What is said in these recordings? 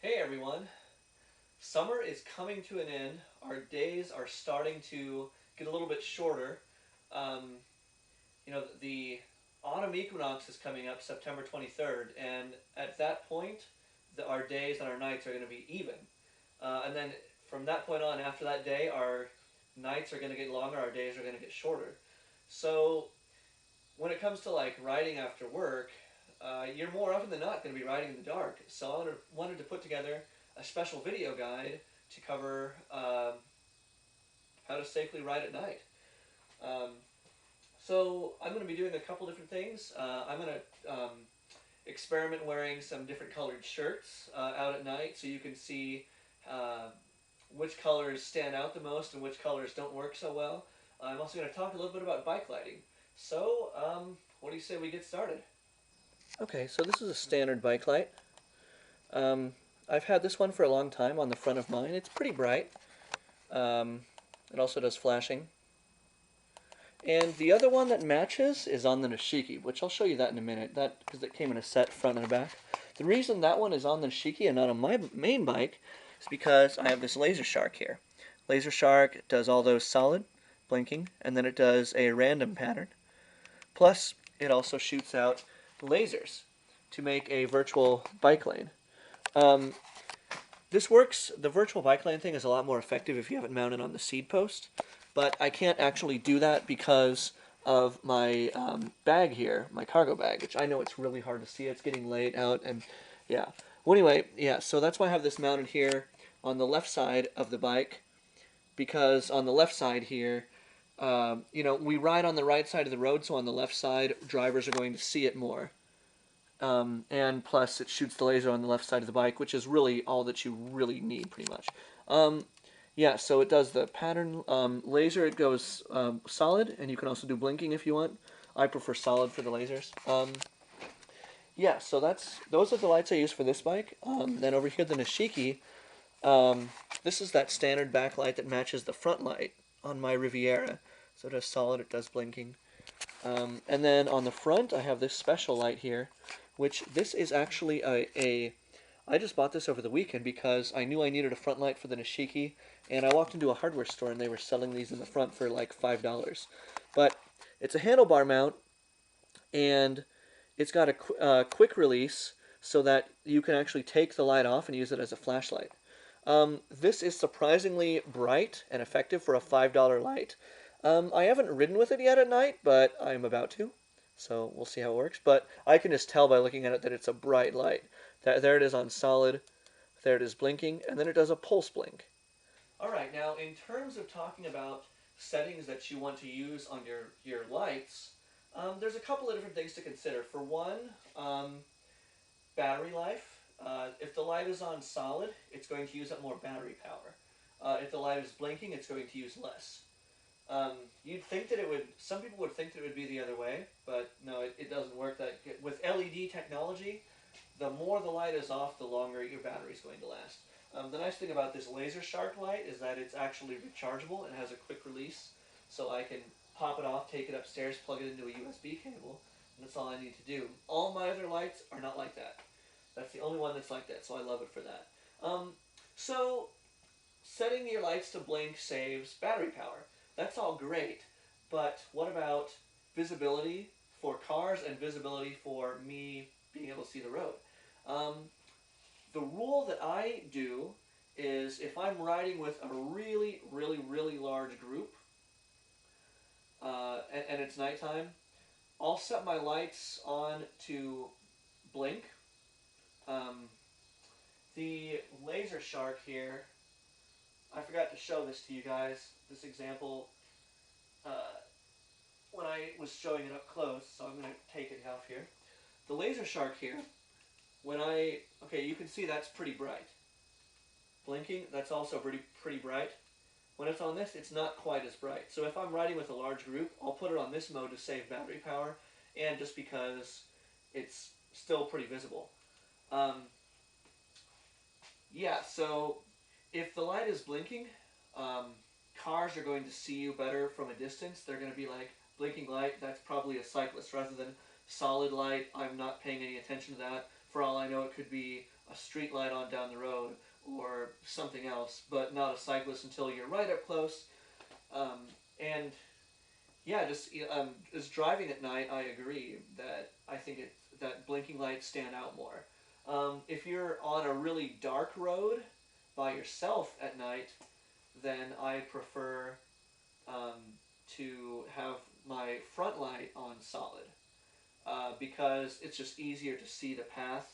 Hey everyone, summer is coming to an end. Our days are starting to get a little bit shorter. Um, the autumn equinox is coming up September 23rd, and at that point, our days and our nights are going to be even. And then from that point on, after that day, our nights are going to get longer, our days are going to get shorter. So when it comes to like riding after work, you're more often than not going to be riding in the dark. So wanted to put together a special video guide to cover how to safely ride at night. Um, so I'm going to be doing a couple different things. I'm going to experiment wearing some different colored shirts out at night so you can see uh, which colors stand out the most and which colors don't work so well. I'm also going to talk a little bit about bike lighting. So, what do you say we get started? Okay, so this is a standard bike light. Um, I've had this one for a long time on the front of mine. It's pretty bright. Um, it also does flashing. And the other one that matches is on the Nishiki, which I'll show you that in a minute. That because it came in a set front and back. The reason that one is on the Nishiki and not on my main bike is because I have this Laser Shark here. Laser Shark does all those solid blinking, and then it does a random pattern. Plus, it also shoots out lasers to make a virtual bike lane. Um, this works, the virtual bike lane thing is a lot more effective if you have it mounted on the seat post, but I can't actually do that because of my bag here, my cargo bag, which I know it's really hard to see. It's getting laid out, and yeah. Well, anyway, yeah, so that's why I have this mounted here on the left side of the bike, because on the left side here, we ride on the right side of the road, so on the left side, drivers are going to see it more. And plus, it shoots the laser on the left side of the bike, which is really all that you really need, pretty much. Yeah, so it does the pattern laser. It goes solid, and you can also do blinking if you want. I prefer solid for the lasers. Yeah, so those are the lights I use for this bike. Then over here, the Nishiki. This is that standard backlight that matches the front light on my Riviera. So it does solid, it does blinking. And then on the front, I have this special light here, which this is actually I just bought this over the weekend because I knew I needed a front light for the Nishiki, and I walked into a hardware store and they were selling these in the front for like $5. But it's a handlebar mount, and it's got a quick release so that you can actually take the light off and use it as a flashlight. This is surprisingly bright and effective for a $5 light. I haven't ridden with it yet at night, but I'm about to. So we'll see how it works. But I can just tell by looking at it that it's a bright light. There it is on solid. There it is blinking. And then it does a pulse blink. All right, now in terms of talking about settings that you want to use on your lights, there's a couple of different things to consider. For one, battery life. If the light is on solid, it's going to use up more battery power. If the light is blinking, it's going to use less. You'd think that it would, some people would think that it would be the other way, but no, it doesn't work that good. With LED technology, the more the light is off, the longer your battery is going to last. The nice thing about this Laser Shark light is that it's actually rechargeable and has a quick release, so I can pop it off, take it upstairs, plug it into a USB cable, and that's all I need to do. All my other lights are not like that. That's the only one that's like that, so I love it for that. So, setting your lights to blink saves battery power. That's all great, but what about visibility for cars and visibility for me being able to see the road? Um, the rule that I do is if I'm riding with a really, really, really large group and it's nighttime, I'll set my lights on to blink. Um, the Laser Shark here, I forgot to show this to you guys, this example, uh, when I was showing it up close, so I'm going to take it off here. The Laser Shark here, okay, you can see that's pretty bright. Blinking, that's also pretty bright. When it's on this, it's not quite as bright. So if I'm riding with a large group, I'll put it on this mode to save battery power, and just because it's still pretty visible. Um, yeah, so if the light is blinking, um, cars are going to see you better from a distance. They're going to be like, blinking light, that's probably a cyclist, rather than solid light, I'm not paying any attention to that. For all I know, it could be a street light on down the road or something else, but not a cyclist until you're right up close. And yeah, just driving at night, I agree that I think that blinking lights stand out more. If you're on a really dark road by yourself at night, then I prefer um, to have my front light on solid because it's just easier to see the path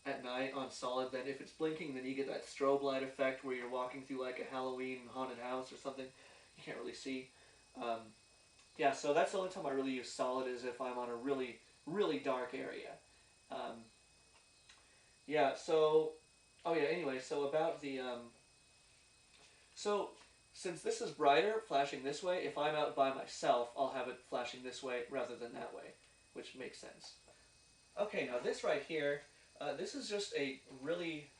at night on solid than if it's blinking. Then you get that strobe light effect where you're walking through like a Halloween haunted house or something. You can't really see. Um, yeah, so that's the only time I really use solid is if I'm on a really, really dark area. Um, yeah, so, oh yeah, anyway, so about the, so since this is brighter, flashing this way, if I'm out by myself, I'll have it flashing this way rather than that way, which makes sense. Okay, now this right here, this is just a really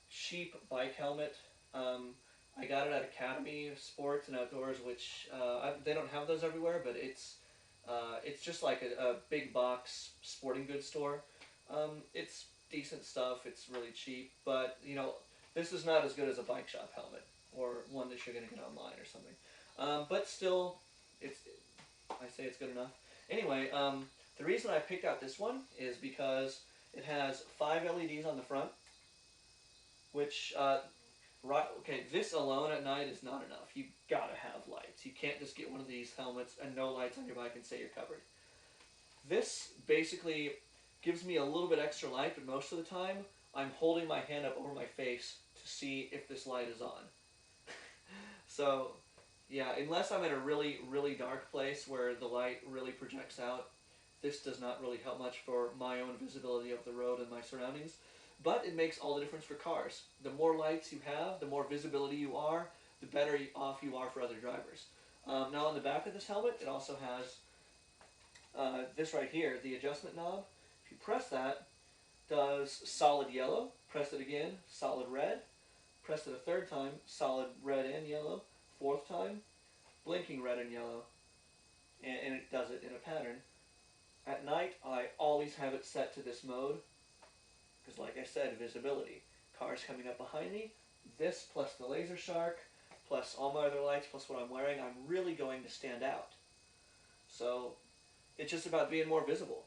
cheap bike helmet. I got it at Academy Sports and Outdoors, which they don't have those everywhere, but it's just like a big box sporting goods store. It's decent stuff. It's really cheap, but you know, this is not as good as a bike shop helmet or one that you're going to get online or something. But still, I say it's good enough. Anyway, the reason I picked out this one is because it has 5 LEDs on the front, which right, okay, this alone at night is not enough. You gotta have lights. You can't just get one of these helmets and no lights on your bike and say you're covered. This basically gives me a little bit extra light, but most of the time I'm holding my hand up over my face to see if this light is on. So, yeah, unless I'm in a really, really dark place where the light really projects out, this does not really help much for my own visibility of the road and my surroundings. But it makes all the difference for cars. The more lights you have, the more visibility you are, the better off you are for other drivers. Now on the back of this helmet, it also has this right here, the adjustment knob. If you press that, it does solid yellow. Press it again, solid red. Press it a third time, solid red and yellow. Fourth time, blinking red and yellow. And it does it in a pattern. At night, I always have it set to this mode. Because like I said, visibility. Cars coming up behind me, this plus the laser shark, plus all my other lights, plus what I'm wearing, I'm really going to stand out. So it's just about being more visible.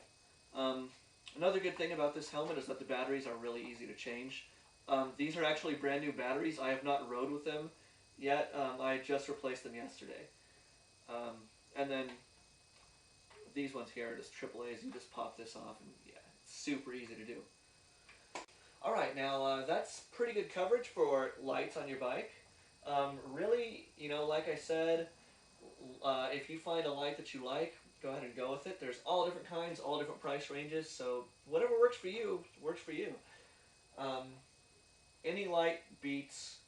Another good thing about this helmet is that the batteries are really easy to change. These are actually brand new batteries. I have not rode with them yet. I just replaced them yesterday. And then these ones here are just AAAs. You just pop this off and yeah, it's super easy to do. Alright, now that's pretty good coverage for lights on your bike. Really, you know, like I said, if you find a light that you like, go ahead and go with it. There's all different kinds, all different price ranges, so whatever works for you, works for you. Any light beats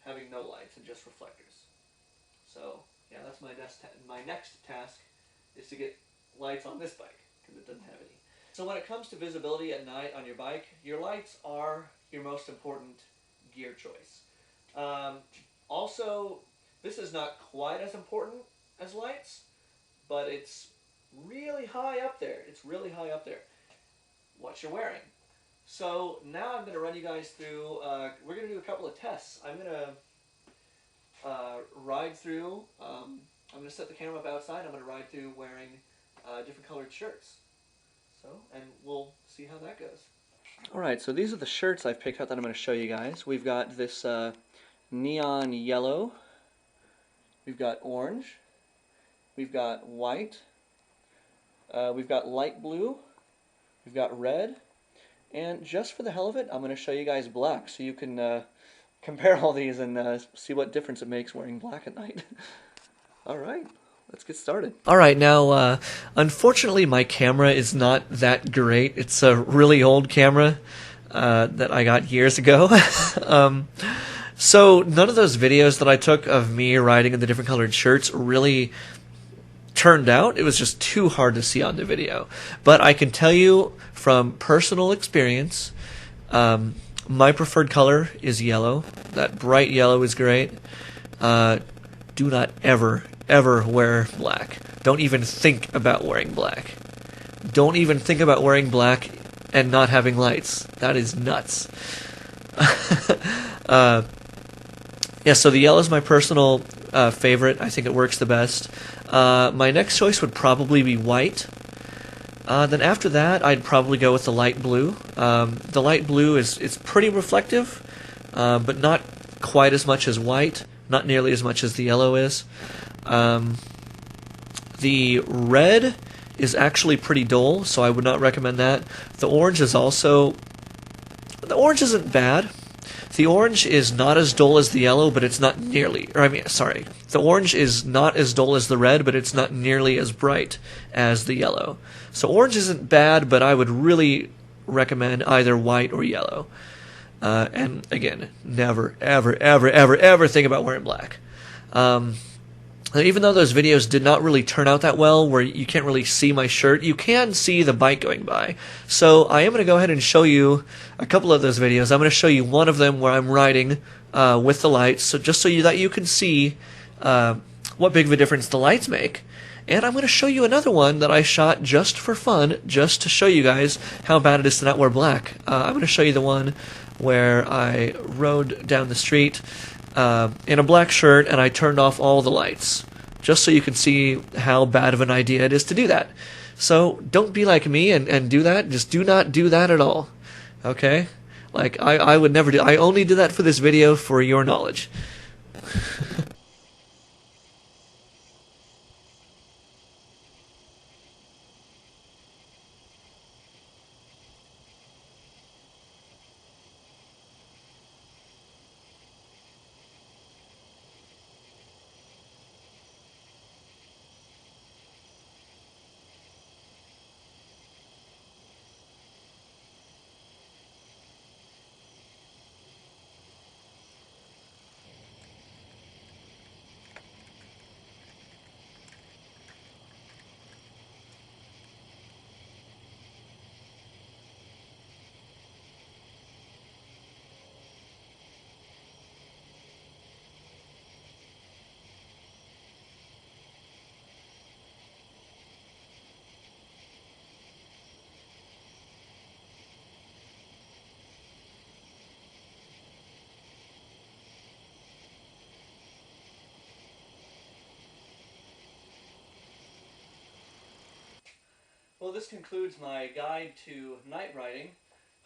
having no lights and just reflectors. So, yeah, that's my next task is to get lights on this bike, because it doesn't have any. So when it comes to visibility at night on your bike, your lights are your most important gear choice. Also, this is not quite as important as lights, but it's really high up there. It's really high up there. What you're wearing. So now I'm going to run you guys through, we're going to do a couple of tests. I'm going to ride through, I'm going to set the camera up outside. I'm going to ride through wearing different colored shirts. So, and we'll see how that goes. Alright, so these are the shirts I've picked out that I'm going to show you guys. We've got this neon yellow, we've got orange, we've got white, we've got light blue, we've got red, and just for the hell of it, I'm going to show you guys black so you can compare all these and see what difference it makes wearing black at night. Alright. Let's get started. Alright, now, unfortunately my camera is not that great. It's a really old camera that I got years ago. So none of those videos that I took of me riding in the different colored shirts really turned out. It was just too hard to see on the video. But I can tell you from personal experience, my preferred color is yellow. That bright yellow is great. Do not ever wear black. Don't even think about wearing black. Don't even think about wearing black and not having lights. That is nuts. uh, yeah, so the yellow is my personal favorite. I think it works the best. My next choice would probably be white. Then after that, I'd probably go with the light blue. The light blue is pretty reflective, but not quite as much as white. Not nearly as much as the yellow is. The red is actually pretty dull, so I would not recommend that. The orange is also... The orange isn't bad. The orange is not as dull as the yellow, but it's not nearly... sorry. The orange is not as dull as the red, but it's not nearly as bright as the yellow. So orange isn't bad, but I would really recommend either white or yellow. And again, never, ever, ever, ever, ever think about wearing black. Even though those videos did not really turn out that well, where you can't really see my shirt, you can see the bike going by. So I am going to go ahead and show you a couple of those videos. I'm going to show you one of them where I'm riding with the lights, so just so that you can see what big of a difference the lights make. And I'm going to show you another one that I shot just for fun, just to show you guys how bad it is to not wear black. I'm going to show you the one where I rode down the street in a black shirt, and I turned off all the lights, just so you can see how bad of an idea it is to do that. So don't be like me and do that. Just do not do that at all. Okay? Like, I would never do... I only did that for this video for your knowledge. Well, this concludes my guide to night riding.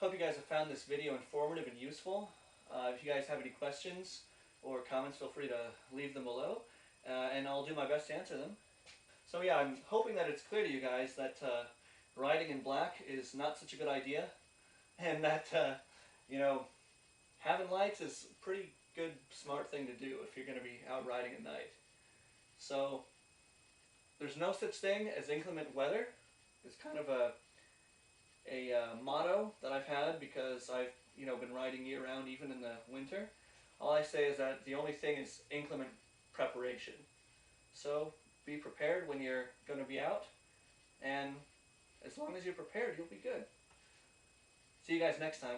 Hope you guys have found this video informative and useful. If you guys have any questions or comments, feel free to leave them below, and I'll do my best to answer them. So yeah, I'm hoping that it's clear to you guys that riding in black is not such a good idea, and that, you know, having lights is a pretty good, smart thing to do if you're going to be out riding at night. So, there's no such thing as inclement weather. It's kind of a motto that I've had because I've been riding year round even in the winter. All I say is that the only thing is inclement preparation. So be prepared when you're going to be out, and as long as you're prepared, you'll be good. See you guys next time.